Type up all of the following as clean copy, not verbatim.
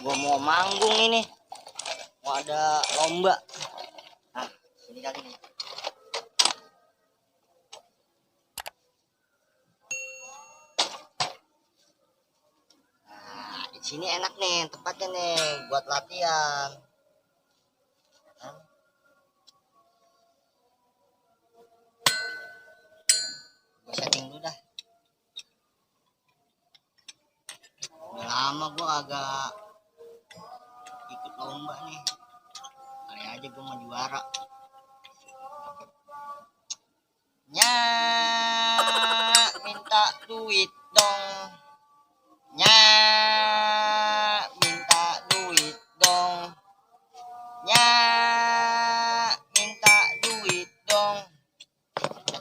Gua mau manggung ini, mau ada lomba. Nah, sini kali nih. Nah, di sini enak nih tempatnya nih buat latihan. Nah, gua setting dulu dah. Udah lama gua agak ikut lomba nih, kali aja gue mau juara. Nyak minta duit dong, nyak minta duit dong, nyak minta duit dong.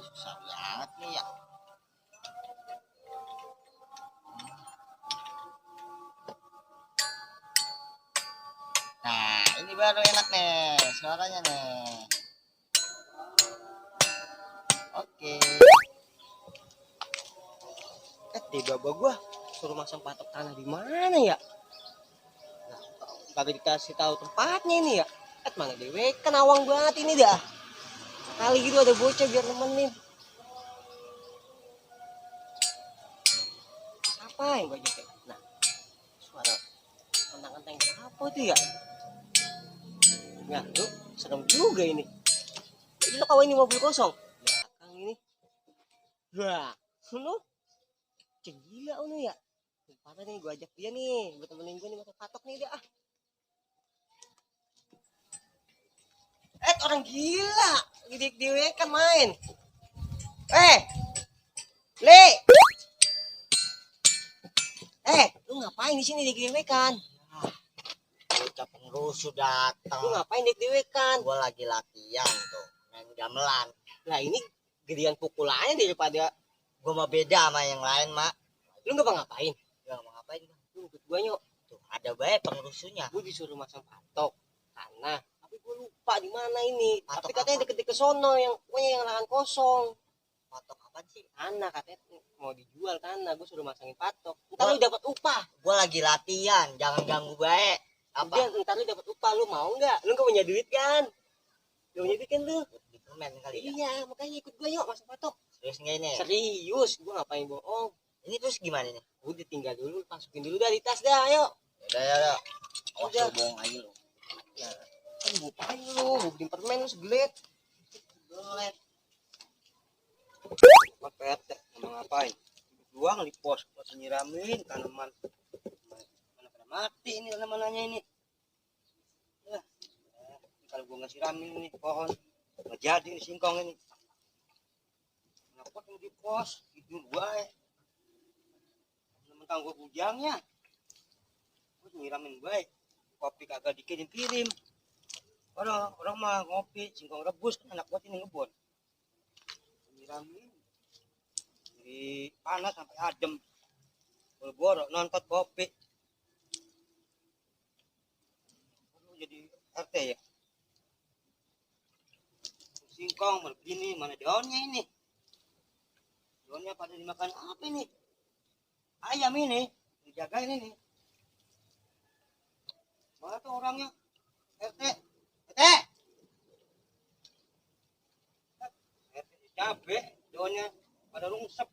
Susah banget nih ya. Nah, ini baru enak nih suaranya nih. Oke. Tiba-tiba gua suruh masang patok tanah di mana ya? Nah, kagak dikasih tahu tempatnya ini ya. Mana dewe kan awang banget ini dah. Kali gitu ada bocah biar nemenin. Apa yang gua ajak? Nah, suara kentang-kentang apa tuh ya? Ya, lu serem juga ini. Jadi lo kawan ini mobil kosong. Belakang ini. Wah, lu gila lu ya. Parah nih, gue ajak dia nih buat temenin gue nih masuk patok nih dia. Orang gila dia kan main. Le, lu ngapain di sini digewekan? Bocah pengrusuh datang. Lu ngapain digewekan? Gua lagi latihan tuh, main gamelan. Lah ini gedean pukulannya daripada Gua mah beda sama yang lain, Mak. lu nggak ngapain? Gak mau ngapain gua. Lu ikut gua nyok. Tuh, ada baik pengrusuhnya. Gue disuruh masang patok tanah, tapi gue lupa di mana ini. Patok tapi katanya deket-deket sono yang pokoknya yang lahan kosong. Patok apa sih? Tanah katanya mau dijual tanah, gue suruh masangin patok. Ntar lu dapat upah. Gua lagi latihan, jangan ganggu baik. Apa? Udah, ntar lu dapat upah, lu mau nggak? Lu nggak punya duit kan? Lu punya duit kan lu? Di permen kali ya. Iya, makanya ikut gue yuk masang patok. Serius nggak ini? Serius, gue ngapain bohong? Ini terus gimana nih? Udah tinggal dulu, masukin dulu dari tas dah, ayo. Udah. Awas Udah. lu bohong aja lu. Ya, kan ngapain lu? Gue bikin permen lu segelit. Gelet. Mak PT, emang ngapain? Doang di pos, masih nyiramin tanaman. Mana pada mati ini tanamannya ini. Ya, kalau gua nggak siramin nih pohon, nggak jadi nih singkong ini. Kenapa tuh di pos? Itu gua mentang gua bujangnya. Gua nyiramin baik. Kopi kagak dikirim-kirim. Orang mah ngopi, singkong rebus kan enak buat ini ngebon. Nyiramin. Di panas sampai adem. Boro-boro nonton kopi. Jadi RT ya. Singkong begini, mana daunnya ini? Daunnya pada dimakan apa ini? Ayam ini, dijagain ini. Mana tuh orangnya? RT. Capek, daunnya pada rungsep.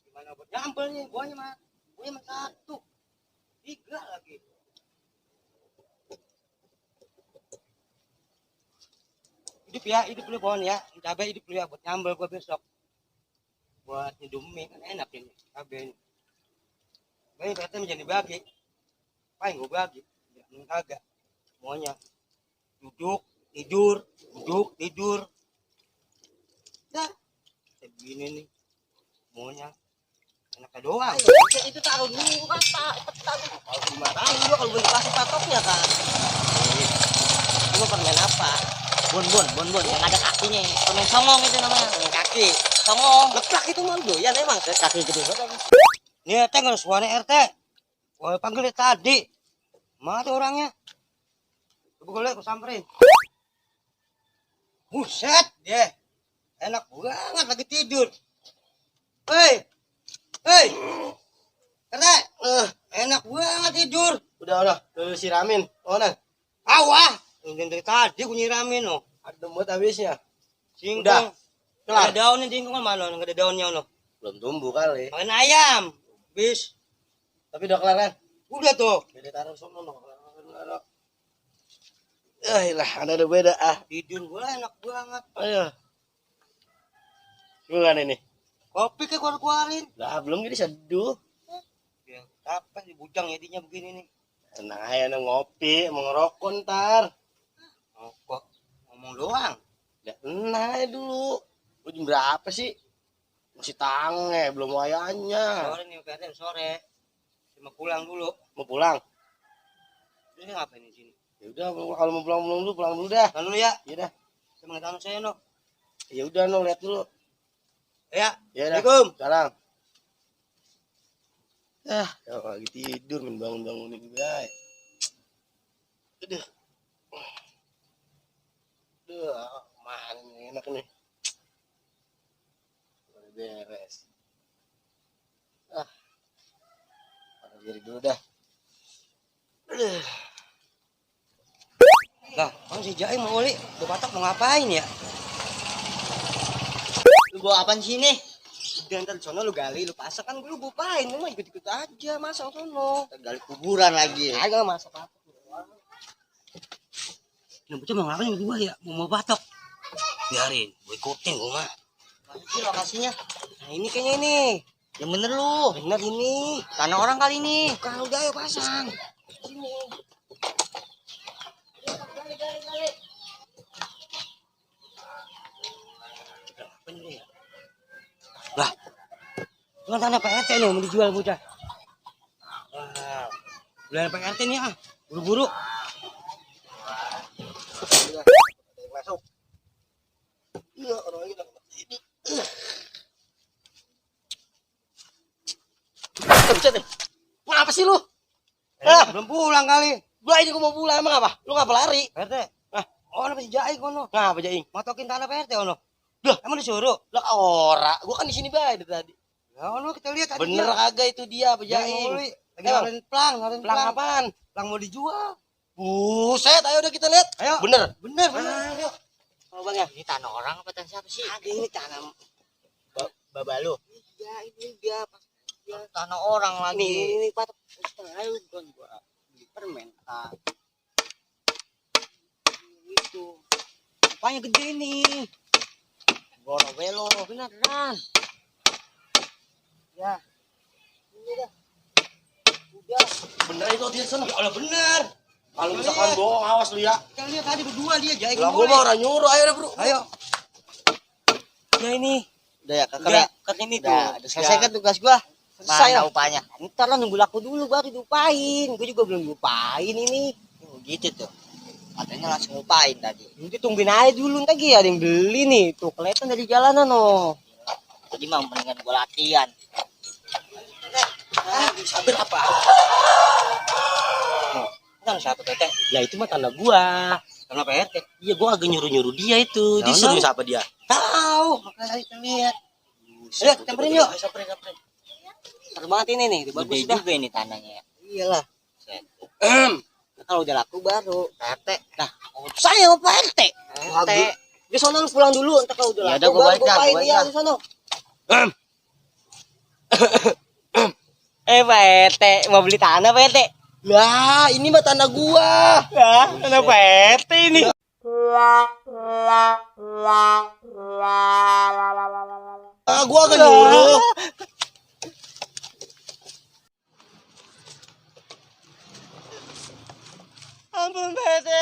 Gimana buat nyambel nih? Guanya mah satu, 3 lagi. hidup dulu pohon ya. Cabai hidup dulu ya buat nyambel gua besok. Buat nyedumin kan enak ini cabai. Baik katanya menjadi bagi. Paling gua bagi. Ya, kagak. Semuanya duduk, tidur. Dah. Kayak begini nih. Semuanya enaknya doang. Itu taruh dulu kata. Kalau dimarahin gua kalau belum dikasih patoknya kan. Lu permen apa? Bon yang ada kakinya. Permen songong itu namanya. Permen kaki. Songong. Leplak itu mah doyan emang. Kaki gede banget. Nih RT nggak suara RT. Gua panggil dia tadi. Mana tuh orangnya? Coba gue lihat, gue samperin. Buset deh. Enak banget lagi tidur. Hei. RT. Enak banget tidur. Udah lu siramin. Oh nah, Awah. Dari tadi gue nyiramin loh. adem buat habisnya. Singkong. Udah. Ada Kelar. daunnya singkong mana? Nggak ada daunnya loh. Belum tumbuh kali. Makan ayam. Bis. Tapi udah kelar kan? Udah tuh. Beda taruh sono no. Lah, ada beda ah. Tidur gue enak banget. Ayo. Gimana ini? Kopi kayak keluarin. Lah, belum jadi seduh. Ya, apa sih bujang jadinya begini nih? Tenang aja no, ngopi, mau ngerokok ntar. Oh, kok ngomong doang. Udah tenang aja dulu. Lu jam berapa sih? Masih tange, belum wayanya. Sore nih PRT sore. Cuma pulang dulu. Mau pulang? Ini ngapain di sini? Ya udah, kalau mau pulang dulu dah. Lalu ya, Iya dah. saya mengetahui saya no. Ya udah no, lihat dulu. Ya, Ya dah. Assalamualaikum. Salam. Ya lagi tidur bangun-bangunin guys. Aduh. Mana nih enak nih. Udah beres. Pada diri dulu dah. Lah, kan si Jaim mau Oli, udah Batak mau ngapain ya? Lu bawa apaan sini? Udah ntar di sono lu gali, lu pasak kan lu bupain, lu mah ikut-ikut aja, masang sono. Gali kuburan lagi. Agak masak apa. Nah, bocah mau ngapain berdua ya? Mau batok. Biarin, gue ikutin gue mah. Mana sih lokasinya? Nah, ini kayaknya ini. Yang bener lu. Bener ini. Tanah orang kali ini. Kalau udah ayo pasang. Sini. Apa ini ya? Lah, bukan tanah PRT nih mau dijual bocah. Wah, beli PRT nih ah, buru-buru. Masuk. Iya, orang lagi dapat ini. Buset deh. Ngapa sih lu? Belum pulang kali. Gua ini gua mau pulang emang apa? Lu ngapa lari? PRT. Oh, apa si Jaing kono? Ngapa Jaing? Matokin tanah PRT ono. Lah, Emang disuruh? lah ora. Gua kan di sini bae dari tadi. Ya ono kita lihat tadi. Bener kagak itu dia apa Jaing. Jaing? Lagi nawarin plang, Pelang apaan? Plang mau dijual. Buset, ayo udah kita lihat. Ayo. Bener. Bener. Ayo. Oh bang ya, ini tanah orang apa tanah siapa sih? Ada ini tanah Babalu. iya ini dia pas Ya, tanah orang lagi. ini patok ayo bukan gua beli permen itu apanya gede nih Borobelo. beneran ya ini dah udah Bener itu dia sana. ya Allah bener Kalau misalkan bohong awas lu ya. kita lihat tadi berdua dia Jaing Lah gua mah orang nyuruh, ayo dah, Bro. ayo ya ini Udah ya, udah kakak ini tuh. udah Selesai kan tugas gua. Selesai Mana ya? upahnya? Ntar lah nunggu laku dulu baru diupain. Gue juga belum diupain ini. Oh, gitu tuh. Katanya langsung upain tadi. Nanti tungguin aja dulu ntar lagi ada yang beli nih. Tuh kelihatan dari jalanan no. Jadi mah mendingan gua latihan. Sabar apa? Oh, kan satu PT. Ya itu mah tanda gua. Karena PT. Iya, gua agak nyuruh-nyuruh dia itu. Ya, Disuruh no. siapa dia? Tahu. Makanya kita lihat. Ayo, samperin yuk. Samperin. Seru banget ini nih. Bagus Gede dah. juga ini tanahnya ya. Iyalah. Set. Kalau udah laku baru. PT. Nah, saya mau PT. PT. Di sono lu pulang dulu. Entar kalau udah Ya laku udah, gua baru balik dah, upain gua balik dia dah. di sono. Pak RT mau beli tanah Pak RT? Lah, ini mah tanda gua. Tanah Pak RT ini. Ah, gua akan nyuruh. Ampun, Bete.